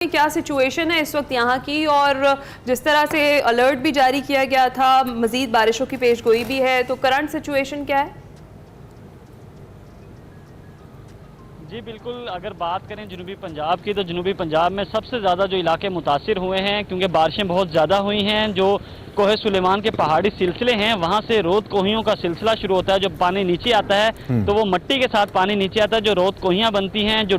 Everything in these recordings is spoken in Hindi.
क्या सिचुएशन है इस वक्त यहाँ की, और जिस तरह से अलर्ट भी जारी किया गया था, मजीद बारिशों की पेशगोई भी है, तो करंट सिचुएशन क्या है? जी बिल्कुल, अगर बात करें जनूबी पंजाब की तो जनूबी पंजाब में सबसे ज़्यादा जो इलाके मुतासिर हुए हैं क्योंकि बारिशें बहुत ज़्यादा हुई हैं। जो कोहे सुलेमान के पहाड़ी सिलसिले हैं वहाँ से रोद कोहियों का सिलसिला शुरू होता है। जब पानी नीचे आता है तो वो मिट्टी के साथ पानी नीचे आता है। जो रोद कोहियाँ बनती हैं, जो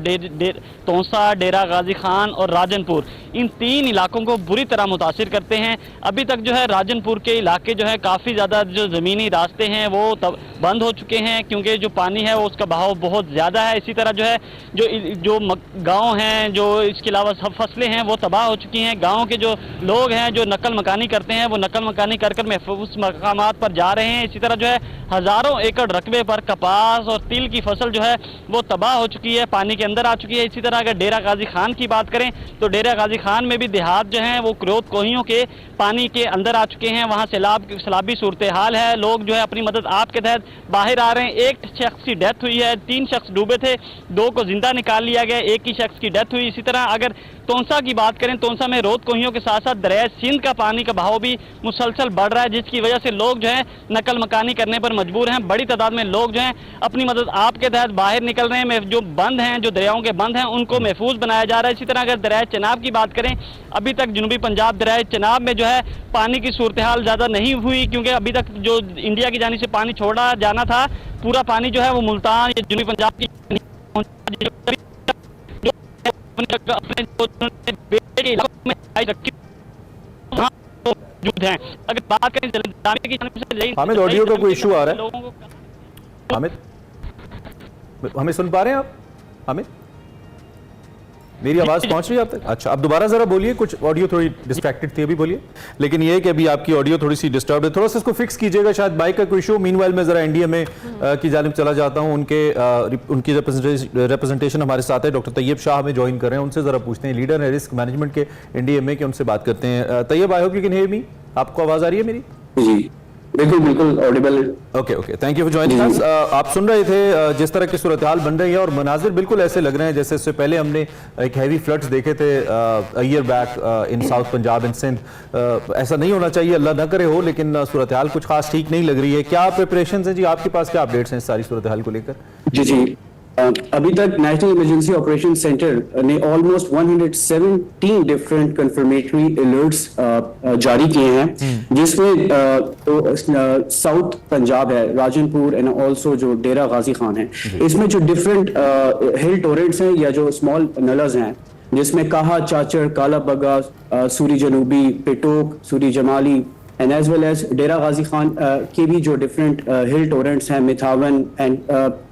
तोंसा, डेरा गाजी खान और राजनपुर, इन तीन इलाकों को बुरी तरह मुतासिर करते हैं। अभी तक जो है राजनपुर के इलाके जो है काफ़ी ज़्यादा जो ज़मीनी रास्ते हैं वो बंद हो चुके हैं क्योंकि जो पानी है वो उसका बहाव बहुत ज़्यादा है। इसी तरह जो है जो गांव हैं, जो इसके अलावा सब फसलें हैं वो तबाह हो चुकी हैं। गांव के जो लोग हैं जो नकल मकानी करते हैं वो नकल मकानी कर कर महफूज मकामात पर जा रहे हैं। इसी तरह जो है हज़ारों एकड़ रकबे पर कपास और तिल की फसल जो है वो तबाह हो चुकी है, पानी के अंदर आ चुकी है। इसी तरह अगर डेरा गाजी खान की बात करें तो डेरा गाजी खान में भी देहात जो हैं वो क्रोध कोहियों के पानी के अंदर आ चुके हैं। वहाँ सैलाबी सूरत हाल है। लोग जो है अपनी मदद आप के तहत बाहर आ रहे हैं। एक शख्स की डेथ हुई है, 3 शख्स डूबे थे, 2 को जिंदा निकाल लिया गया, एक ही शख्स की डेथ हुई। इसी तरह अगर तोंसा की बात करें, तोंसा में रोद कोहियों के साथ साथ दरिया सिंध का पानी का बहाव भी मुसलसल बढ़ रहा है, जिसकी वजह से लोग जो है नकल मकानी करने पर मजबूर हैं। बड़ी तादाद में लोग जो हैं अपनी मदद आप के तहत बाहर निकल रहे हैं। जो बंद हैं, जो दरियाओं के बंद हैं, उनको महफूज बनाया जा रहा है। इसी तरह अगर दरिया चनाब की बात करें, अभी तक जनूबी पंजाब दरिया चनाब में जो है पानी की सूरत हाल ज़्यादा नहीं हुई क्योंकि अभी तक जो इंडिया की जानिब से पानी छोड़ा जाना था, पूरा पानी जो है वो मुल्तान या जनूबी पंजाब की अपने इलाकों में मौजूद हैं। अगर बात करें की हामिद, ऑडियो का कोई इशू आ रहा है? हामिद, हमें सुन पा रहे हैं आप? हामिद, मेरी आवाज पहुंच रही है आप तक? अच्छा, अब दोबारा जरा बोलिए, कुछ ऑडियो थोड़ी डिस्ट्रैक्टेड थी, अभी बोलिए। लेकिन ये है कि अभी आपकी ऑडियो थोड़ी सी डिस्टर्ब है, थोड़ा सा इसको फिक्स कीजिएगा, शायद बाइक का कोई इशू। मीनवाइल मैं जरा एनडीएमए की जानिब चला जाता हूं। उनकी रिप्रेजेंटेशन हमारे साथ है, डॉक्टर तैयब शाह हमें ज्वाइन कर रहे हैं। उनसे जरा पूछते हैं, लीडर है रिस्क मैनेजमेंट के एनडीएमए के, उनसे बात करते हैं। Tayyab, I hope you can hear me. आपको आवाज आ रही है मेरी? जी बिल्कुल audible. Okay, thank you for joining us. आप सुन रहे थे जिस तरह की सूरत हाल बन रही है और मनाजिर बिल्कुल ऐसे लग रहे हैं जैसे इससे पहले हमने एक हैवी फ्लड्स देखे थे year back in south Punjab in Sindh. ऐसा नहीं होना चाहिए, अल्लाह ना करे हो, लेकिन सूरत हाल कुछ खास ठीक नहीं लग रही है। क्या प्रिपरेशन है जी आपके पास, क्या अपडेट्स हैं इस सारी सूरत हाल को लेकर? जी अभी तक नेशनल इमरजेंसी ऑपरेशन सेंटर ने ऑलमोस्ट 117 डिफरेंट कंफर्मेटरी अलर्ट्स जारी किए हैं, जिसमें साउथ पंजाब है, राजनपुर एंड ऑल्सो जो डेरा गाजी खान है, इसमें जो डिफरेंट हिल टोरेंट्स हैं या जो स्मॉल नलर्स हैं, जिसमें काहा, चाचर, काला Baga, Suri Janubi, Petok, Suri Jamali and as well as Dera Ghazi Khan के भी जो डिफरेंट हिल टोरेंट्स हैं, मिथावन एंड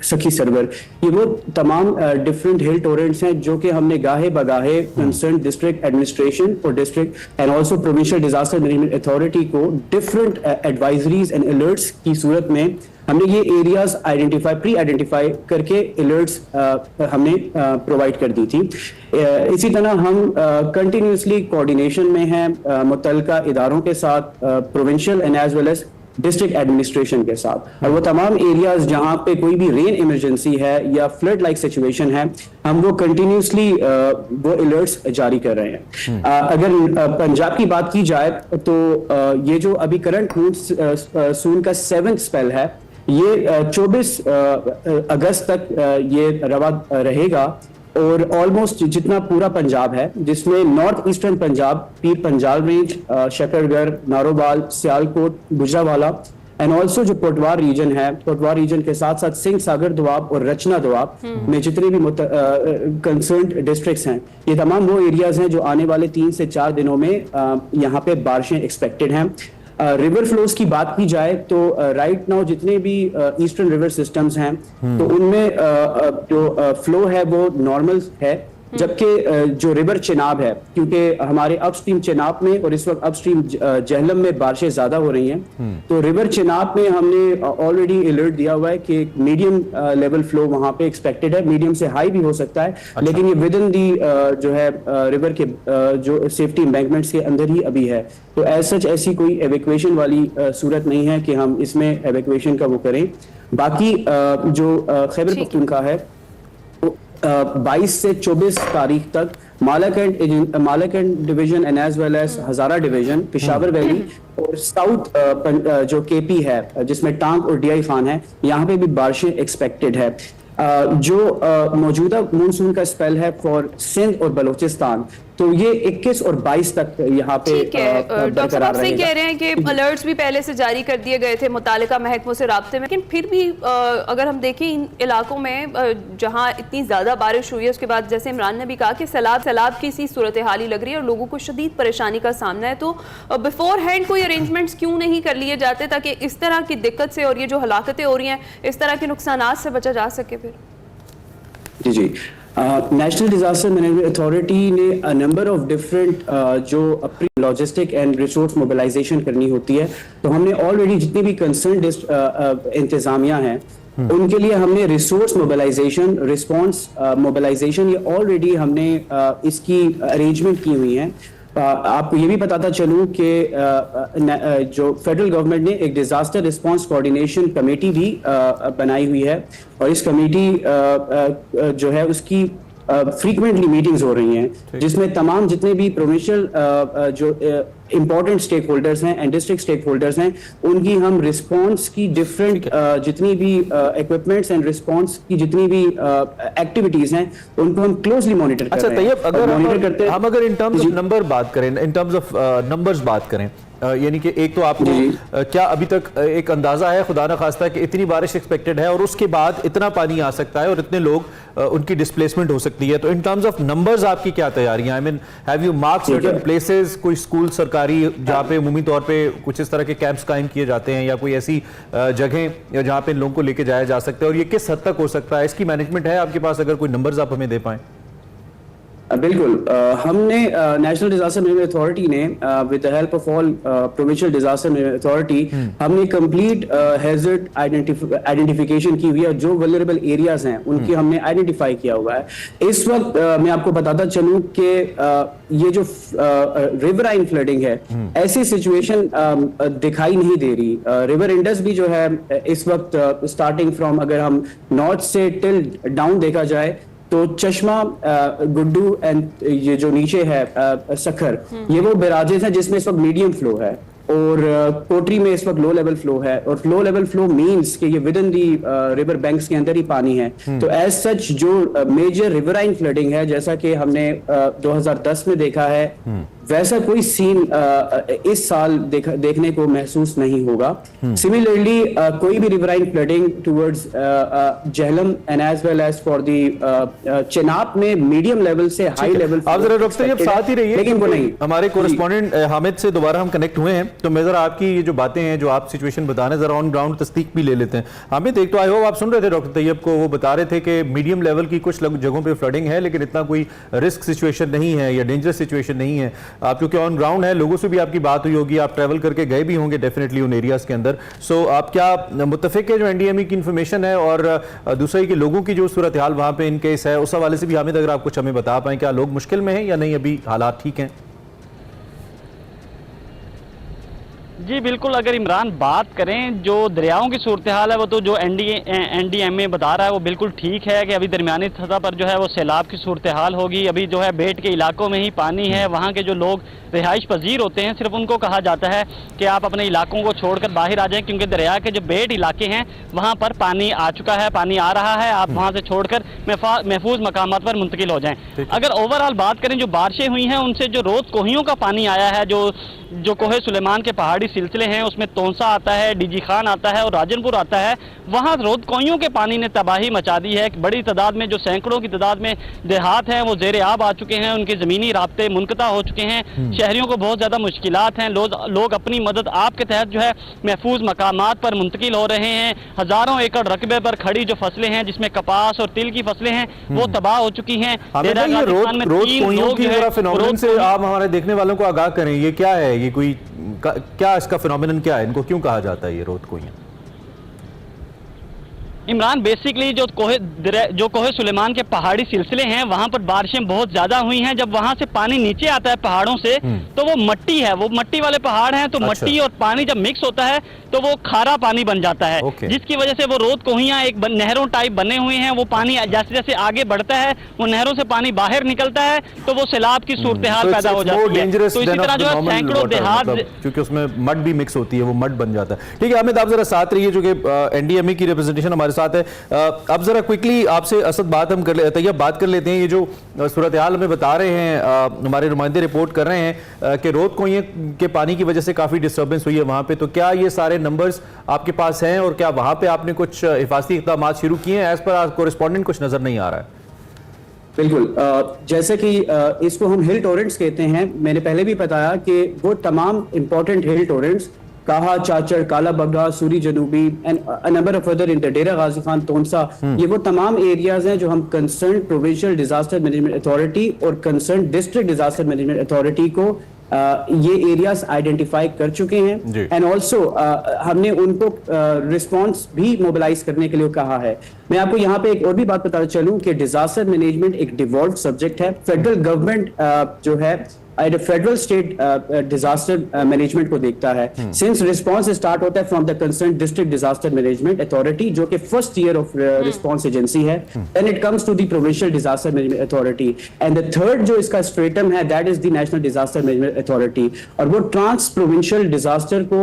सखी सरवर, ये वो तमाम डिफरेंट हिल टोरेंट्स हैं जो कि हमने गाहे बगाहे कंसर्न डिस्ट्रिक्ट एडमिनिस्ट्रेशन और district and also provincial disaster management authority को डिफरेंट एडवाइजरीज एंड अलर्ट्स की सूरत में हमने ये एरियाज प्री आइडेंटिफाई करके अलर्ट्स हमने प्रोवाइड कर दी थी। इसी तरह हम कंटिन्यूसली कोऑर्डिनेशन में हैं मुतल्लिका इदारों के साथ, provincial and as well as district administration के साथ, और वो तमाम एरियाज जहां पे कोई भी रेन इमरजेंसी है या फ्लड लाइक सिचुएशन है, हम वो कंटिन्यूसली वो अलर्ट्स जारी कर रहे हैं। अगर पंजाब की बात की जाए तो ये जो अभी करंट मानसून का 7th स्पेल है, ये 24 अगस्त तक ये रवा रहेगा और ऑलमोस्ट जितना पूरा पंजाब है, जिसमें north eastern Punjab, Pir Panjal range, Shakargarh, Narowal, Sialkot, Gujranwala and also जो पोटवार रीजन है, पोटवार रीजन के साथ साथ सिंह सागर दोआब और रचना दोआब में जितने भी कंसर्न्ड डिस्ट्रिक्ट्स हैं, ये तमाम वो एरियाज हैं जो आने वाले 3 से 4 दिनों में यहाँ पे बारिशें एक्सपेक्टेड हैं। रिवर फ्लोज की बात की जाए तो राइट नाउ जितने भी ईस्टर्न रिवर सिस्टम्स हैं तो उनमें जो फ्लो है वो नॉर्मल है, जबकि जो रिवर चिनाब है, क्योंकि हमारे अपस्ट्रीम चिनाब में और इस वक्त अपस्ट्रीम जहलम में बारिशें ज्यादा हो रही हैं, तो रिवर चिनाब में हमने ऑलरेडी अलर्ट दिया हुआ है कि मीडियम लेवल फ्लो वहां पे एक्सपेक्टेड है, मीडियम से हाई भी हो सकता है। अच्छा। लेकिन ये विद इन दी जो है रिवर के जो सेफ्टी एम्बैंकमेंट्स के अंदर ही अभी है, तो एज सच ऐसी कोई एवैक्यूएशन वाली सूरत नहीं है कि हम इसमें एवैक्यूएशन का वो करें। बाकी जो खैबर पख्तूनख्वा है 22 से 24 तारीख तक Malakand division and as well as Hazara division, Peshawar valley और साउथ जो केपी है जिसमें टांग और डीआई खान है, यहाँ पे भी बारिशें एक्सपेक्टेड है। जो मौजूदा मानसून का स्पेल है फॉर सिंध और बलूचिस्तान, तो ये 21 और 22 तक यहाँ पे ठीक है। डॉक्टर साहब सही कह रहे हैं कि अलर्ट्स भी पहले से जारी कर दिए गए थे मुतालिका महकमों से राब्ते में, लेकिन फिर भी अगर हम देखें इन इलाकों में जहाँ इतनी ज़्यादा बारिश हुई है, उसके बाद जैसे इमरान ने भी कहा कि सैलाब की सी सूरत हाल ही लग रही है और लोगों को शदीद परेशानी का सामना है, तो बिफोर हैंड कोई अरेंजमेंट्स क्यों नहीं कर लिए जाते ताकि इस तरह की दिक्कत से और ये जो हलाकतें हो रही हैं इस तरह के नुकसानात से बचा जा सके फिर? जी नेशनल डिजास्टर मैनेजमेंट अथॉरिटी ने अ नंबर ऑफ डिफरेंट जो अपनी लॉजिस्टिक एंड रिसोर्स मोबिलाइजेशन करनी होती है, तो हमने ऑलरेडी जितनी भी कंसर्न इंतजामिया हैं उनके लिए हमने रिसोर्स मोबिलाइजेशन, रिस्पांस मोबिलाइजेशन, ये ऑलरेडी हमने इसकी अरेंजमेंट की हुई है। आपको ये भी बताता चलूं कि जो फेडरल गवर्नमेंट ने एक डिजास्टर रिस्पांस कोऑर्डिनेशन कमेटी भी बनाई हुई है और इस कमेटी जो है उसकी फ्रीक्वेंटली मीटिंग्स हो रही हैं, जिसमें तमाम जितने भी प्रोविंशियल जो इंपॉर्टेंट स्टेक होल्डर्स हैं एंड डिस्ट्रिक्ट स्टेक होल्डर्स हैं, उनकी हम रिस्पांस की डिफरेंट जितनी भी इक्विपमेंट्स एंड रिस्पांस की जितनी भी एक्टिविटीज हैं उनको हम क्लोजली मॉनिटर कर रहे हैं। अच्छा तैयब, अगर इन टर्म्स ऑफ नंबर बात करें, इन टर्म्स ऑफ नंबर्स बात करें, यानी कि एक तो आपको क्या अभी तक एक अंदाजा है खुदा न खास्ता कि इतनी बारिश एक्सपेक्टेड है और उसके बाद इतना पानी आ सकता है और इतने लोग उनकी डिस्प्लेसमेंट हो सकती है, तो इन टर्म्स ऑफ नंबर्स आपकी क्या तैयारियां? I mean have you marked certain places, कोई स्कूल सरकारी जहां पे उमूमी तौर पे कुछ इस तरह के कैंप्स कायम किए जाते हैं या कोई ऐसी जगह जहां पे इन लोगों को लेके जाया जा सकता है, और ये किस हद तक हो सकता है, इसकी मैनेजमेंट है आपके पास? अगर कोई नंबर्स आप हमें दे पाएं। बिल्कुल, हमने नेशनल डिजास्टर मैनेजमेंट अथॉरिटी ने with the help of all provincial disaster management authority हमने कंप्लीट हैजर्ड आइडेंटिफिकेशन की हुई है। जो वल्नरेबल एरियाज हैं उनकी हमने आइडेंटिफाई किया हुआ है। इस वक्त मैं आपको बताता चलूं कि ये जो रिवराइन फ्लडिंग है, ऐसी सिचुएशन दिखाई नहीं दे रही। रिवर इंडस भी जो है इस वक्त स्टार्टिंग फ्रॉम, अगर हम नॉर्थ से टिल डाउन देखा जाए तो चश्मा, गुड्डू एंड ये जो नीचे है सखर, ये वो बैराजेस हैं जिसमें इस वक्त मीडियम फ्लो है, और कोटरी में इस वक्त लो लेवल फ्लो है। और लो लेवल फ्लो मींस कि ये with in the river banks के अंदर ही पानी है। तो एज सच जो मेजर रिवराइन फ्लडिंग है, जैसा कि हमने 2010 में देखा है, वैसा कोई सीन इस साल देखने को महसूस नहीं होगा। सिमिलरली कोई भी riverine flooding towards Jhelum and as well as for the Chenab में मीडियम लेवल से हाई लेवल। आप जरा डॉक्टर साहब साथ ही रहिए, लेकिन वो नहीं, हमारे कोरेस्पोंडेंट हामिद से दोबारा हम कनेक्ट हुए हैं, तो मैं जरा आपकी ये जो बातें हैं, जो आप सिचुएशन बता रहे हैं, जरा ऑन ग्राउंड तस्दीक भी ले लेते हैं। हामिद, एक तो आई होप आप सुन रहे थे डॉक्टर तैयब को, वो बता रहे थे कि मीडियम लेवल की कुछ जगहों पे फ्लडिंग है, लेकिन इतना कोई रिस्क सिचुएशन नहीं है या डेंजरस सिचुएशन नहीं है। आप क्योंकि ऑन ग्राउंड है, लोगों से भी आपकी बात हुई होगी, आप ट्रैवल करके गए भी होंगे डेफिनेटली उन एरियाज के अंदर, सो आप क्या मुत्तफिक है जो एनडीएमई की इंफॉर्मेशन है और दूसरा कि लोगों की जो सूरत हाल वहां पे इन केस है, उस हवाले से भी हामिद अगर आप कुछ हमें बता पाएं, क्या लोग मुश्किल में हैं या नहीं, अभी हालात ठीक हैं? जी बिल्कुल, अगर इमरान बात करें जो दरियाओं की सूरत हाल है, वो तो जो एनडीएमए बता रहा है वो बिल्कुल ठीक है कि अभी दरमियानी सतह पर जो है वो सैलाब की सूरत हाल होगी। अभी जो है बेट के इलाकों में ही पानी है, वहाँ के जो लोग रिहाइश पजीर होते हैं सिर्फ उनको कहा जाता है कि आप अपने इलाकों को छोड़कर बाहर आ जाएं, क्योंकि दरिया के जो बेट इलाके हैं वहाँ पर पानी आ चुका है, पानी आ रहा है, आप वहाँ से छोड़कर महफूज मकामात पर मुंतकिल हो जाएं। अगर ओवरऑल बात करें, जो बारिशें हुई हैं उनसे जो रोज कोहियों का पानी आया है, जो कोहे सुलेमान के पहाड़ी सिलसिले हैं उसमें तोंसा आता है, डीजी खान आता है और राजनपुर आता है, वहाँ रोद कोहियों के पानी ने तबाही मचा दी है। बड़ी तादाद में, जो सैकड़ों की तादाद में देहात हैं वो ज़ेरे आब आ चुके हैं, उनके ज़मीनी राब्ते मुनक़ता हो चुके हैं, शहरियों को बहुत ज़्यादा मुश्किलात हैं। लोग अपनी मदद आपके तहत जो है महफूज मकामात पर मुंतकिल हो रहे हैं। हज़ारों एकड़ रकबे पर खड़ी जो फसलें हैं, जिसमें कपास और तिल की फसलें हैं, वो तबाह हो चुकी हैं। आप हमारे देखने वालों को आगाह करें, ये क्या है, ये कोई क्या इसका फिनोमिनन क्या है, इनको क्यों कहा जाता है ये रोद कोहियां? इमरान, बेसिकली जो कोहे सुलेमान के पहाड़ी सिलसिले हैं वहां पर बारिशें बहुत ज्यादा हुई हैं। जब वहां से पानी नीचे आता है पहाड़ों से तो वो मट्टी है, वो मट्टी वाले पहाड़ हैं, तो मट्टी और पानी जब मिक्स होता है तो वो खारा पानी बन जाता है, जिसकी वजह से वो रोद कोहियां एक नहरों टाइप बने हुए हैं। वो पानी जैसे जैसे आगे बढ़ता है वो नहरों से पानी बाहर निकलता है तो वो सैलाब की सूरत हाल पैदा हो जाती है। तो इसी तरह जो है सैकड़ों देहात, क्योंकि उसमें मड भी मिक्स होती है, वो मड बन जाता है। ठीक है हामिद, आप जरा साथ रहिए, जो कि एनडीएमए की रिप्रेजेंटेशन हमारे साथ है। अब जरा क्विकली आपसे असद बात हम बात कर लेते हैं। ये जो सूरत हाल हमें बता रहे हैं, हमारे नुमाइंदे रिपोर्ट कर रहे हैं कि रोद कोहिए के पानी की वजह से काफी डिस्टर्बेंस हुई है वहां पे, तो क्या ये सारे नंबर्स आपके पास हैं और क्या वहां पे आपने कुछ हिफाजती इक़दाम शुरू किए हैं? एज पर कोरेस्पॉन्डेंट कुछ नजर नहीं आ रहा है। बिल्कुल, जैसे कि इसको हम हिल टोरेंट्स कहते हैं। मैंने पहले भी बताया कि वो तमाम इंपॉर्टेंट हिल टोरेंट्स काहा, चाचड़, काला Bagga, Suri Janubi and a number of other in Dera Ghazi Khan, Taunsa, ये वो तमाम एरियाज हैं जो हम concern provincial disaster management authority और concern district disaster management authority को ये एरियाज आइडेंटिफाई कर चुके हैं। एंड ऑल्सो हमने उनको रिस्पॉन्स भी मोबिलाइज करने के लिए कहा है। मैं आपको यहाँ पे एक और भी बात बताना चलूं कि डिजास्टर मैनेजमेंट एक डिवॉल्व सब्जेक्ट है। फेडरल गवर्नमेंट जो है फेडरल स्टेट डिजास्टर मैनेजमेंट को देखता है। सिंस रिस्पॉन्स स्टार्ट होता है from the concern district disaster management authority, जो कि first year of response agency है, then it comes to the provincial disaster management authority and the third जो इसका स्ट्रेटम है that is the national disaster management authority. और वो ट्रांस प्रोविंशियल डिजास्टर को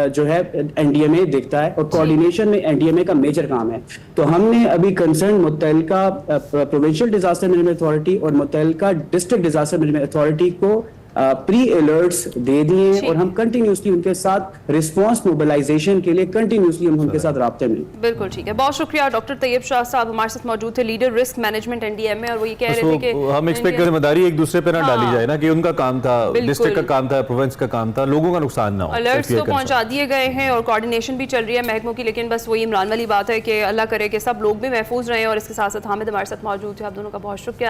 जो है एनडीएमए देखता है और कोऑर्डिनेशन में एनडीएमए का मेजर काम है। तो हमने अभी कंसर्न मुतल्लिका प्रोविंशियल डिजास्टर मैनेजमेंट अथॉरिटी और मुतल्लिका डिस्ट्रिक्ट डिजास्टर मैनेजमेंट अथॉरिटी को प्री अलर्ट्स दे दिए और हम कंटिन्यूसली उनके साथ रिस्पांस मोबिलाइजेशन के लिए कंटिन्यूसली हम उनके साथ राब्ते में। बिल्कुल ठीक है, बहुत शुक्रिया। डॉक्टर तैयब शाह साहब हमारे साथ मौजूद थे, लीडर रिस्क मैनेजमेंट एनडीएमए, और वो ये कह रहे थे कि हम एक्सपेक्ट करें जिम्मेदारी एक दूसरे पे ना डाली जाए ना, कि उनका काम था, डिस्ट्रिक्ट का काम था, प्रोविंस का काम था, लोगों का नुकसान ना हो। अलर्ट्स तो पहुंचा दिए गए हैं और कोऑर्डिनेशन भी चल रही है महकमों की, लेकिन बस वही इमरान वाली बात है कि अल्लाह करे कि सब लोग भी महफूज रहें। और इसके साथ साथ हामिद हमारे साथ मौजूद थे, आप दोनों का बहुत शुक्रिया।